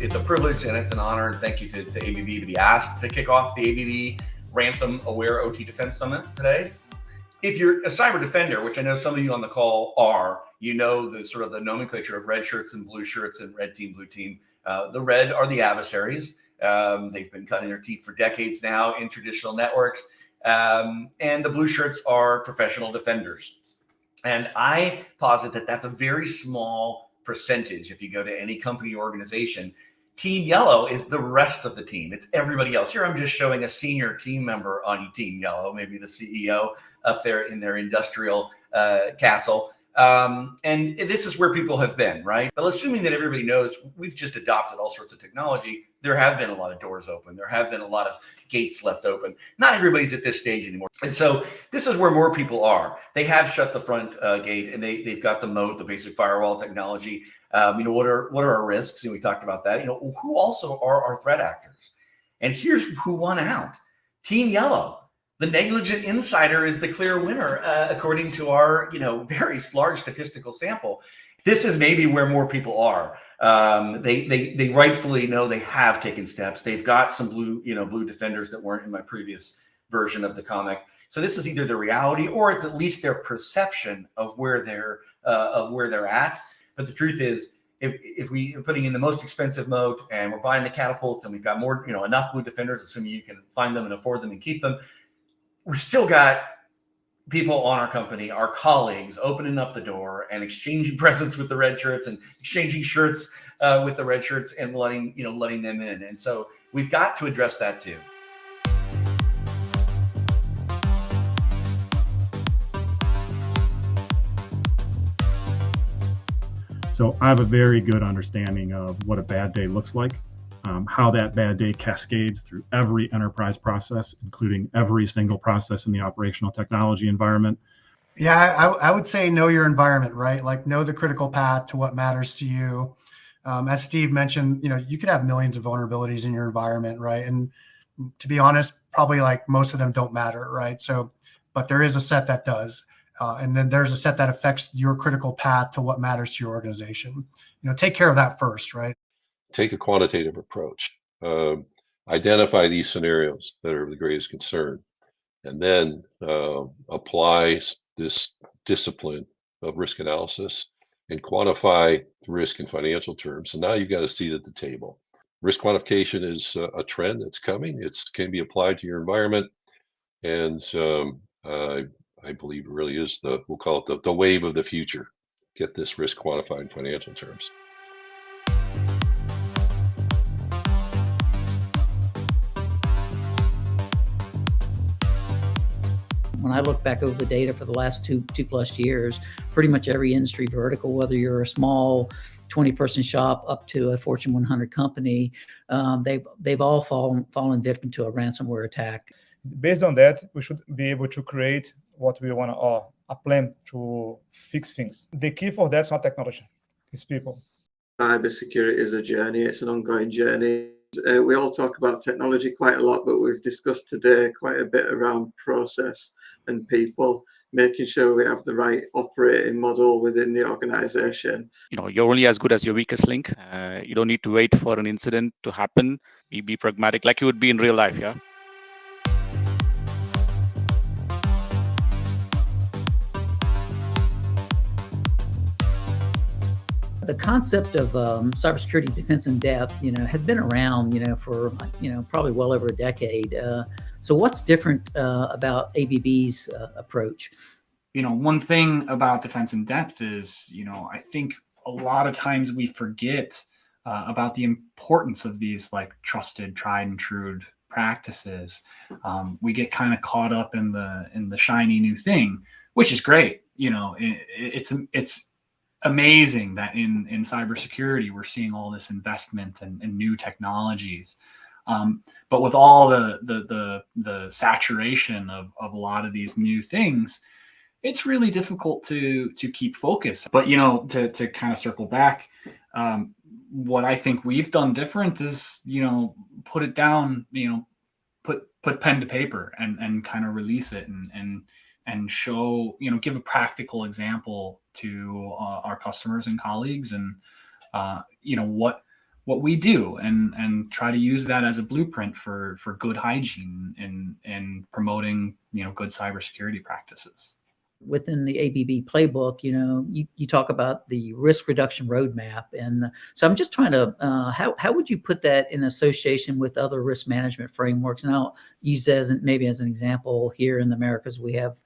It's a privilege and it's an honor, and thank you to ABB to be asked to kick off the ABB Ransom-Aware OT Defense Summit today. If you're a cyber defender, which I know some of you on the call are, you know the sort of the nomenclature of red shirts and blue shirts and red team, blue team. The red are the adversaries. They've been cutting their teeth for decades now in traditional networks. And the blue shirts are professional defenders. And I posit that that's a very small percentage. If you go to any company or organization, Team Yellow is the rest of the team. It's everybody else. Here I'm just showing a senior team member on Team Yellow, maybe the CEO up there in their industrial castle. And this is where people have been, right? But assuming that everybody knows we've just adopted all sorts of technology, there have been a lot of doors open. There have been a lot of gates left open. Not everybody's at this stage anymore. And so this is where more people are. They have shut the front gate, and they've got the moat, the basic firewall technology. What are our risks? And we talked about that. Who also are our threat actors? And here's who won out. Team Yellow. The negligent insider is the clear winner, according to our, very large statistical sample. This is maybe where more people are. They rightfully know they have taken steps. They've got some blue defenders that weren't in my previous version of the comic. So this is either the reality or it's at least their perception of where they're at. But the truth is, if we are putting in the most expensive moat and we're buying the catapults and we've got more, enough blue defenders, assuming you can find them and afford them and keep them, we've still got people on our company, our colleagues, opening up the door and exchanging presents with the red shirts and exchanging shirts with the red shirts and letting them in. And so we've got to address that too. So I have a very good understanding of what a bad day looks like, how that bad day cascades through every enterprise process, including every single process in the operational technology environment. Yeah, I would say know your environment, right? Like know the critical path to what matters to you. As Steve mentioned, you could have millions of vulnerabilities in your environment, right? And to be honest, probably like most of them don't matter, right? So, but there is a set that does. And then there's a set that affects your critical path to what matters to your organization. Take care of that first, right? Take a quantitative approach. Identify these scenarios that are of the greatest concern, and then apply this discipline of risk analysis and quantify the risk in financial terms. So now you've got a seat at the table. Risk quantification is a trend that's coming. It can be applied to your environment, and I believe it really is we'll call it the wave of the future. Get this risk quantified in financial terms. When I look back over the data for the last two plus years, pretty much every industry vertical, whether you're a small 20-person shop up to a Fortune 100 company, they've all fallen victim to a ransomware attack. Based on that, we should be able to create what we want a plan to fix things. The key for that's not technology, it's people. Cybersecurity is a journey. It's an ongoing journey. We all talk about technology quite a lot, but we've discussed today quite a bit around process and people, making sure we have the right operating model within the organization. You're only as good as your weakest link. You don't need to wait for an incident to happen. Be pragmatic like you would be in real life, yeah? The concept of cybersecurity defense in depth, has been around, for probably well over a decade. So what's different about ABB's approach? One thing about defense in depth is, I think a lot of times we forget about the importance of these like trusted, tried and true practices. We get kind of caught up in the shiny new thing, which is great. It's amazing that in cybersecurity, we're seeing all this investment and new technologies. But with all the saturation of a lot of these new things, it's really difficult to keep focus. But, to kind of circle back, what I think we've done different is, put it down, put pen to paper and kind of release it and show, give a practical example to our customers and colleagues and, what we do and try to use that as a blueprint for good hygiene and promoting, good cybersecurity practices. Within the ABB playbook, you talk about the risk reduction roadmap. And so I'm just trying to, how would you put that in association with other risk management frameworks? And I'll use that as maybe as an example. Here in the Americas, we have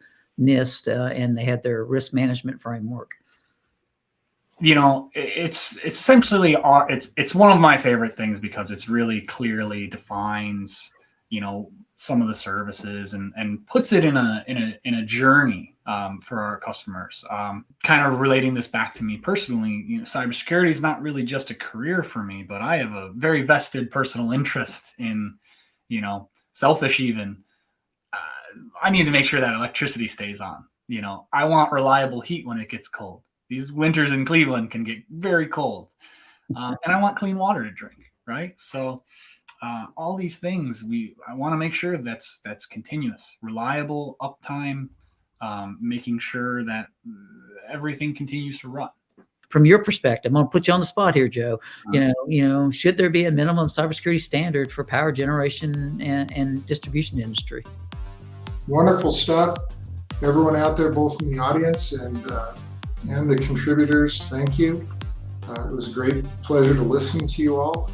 NIST and they had their risk management framework. It's essentially, it's one of my favorite things because it's really clearly defines, some of the services and puts it in a journey for our customers. Kind of relating this back to me personally, cybersecurity is not really just a career for me, but I have a very vested personal interest in, selfish even. I need to make sure that electricity stays on. I want reliable heat when it gets cold. These winters in Cleveland can get very cold, and I want clean water to drink, right? So all these things, I want to make sure that's continuous, reliable, uptime, making sure that everything continues to run. From your perspective, I'm going to put you on the spot here, Joe. Should there be a minimum cybersecurity standard for power generation and distribution industry? Wonderful stuff. Everyone out there, both in the audience and the contributors, thank you. It was a great pleasure to listen to you all.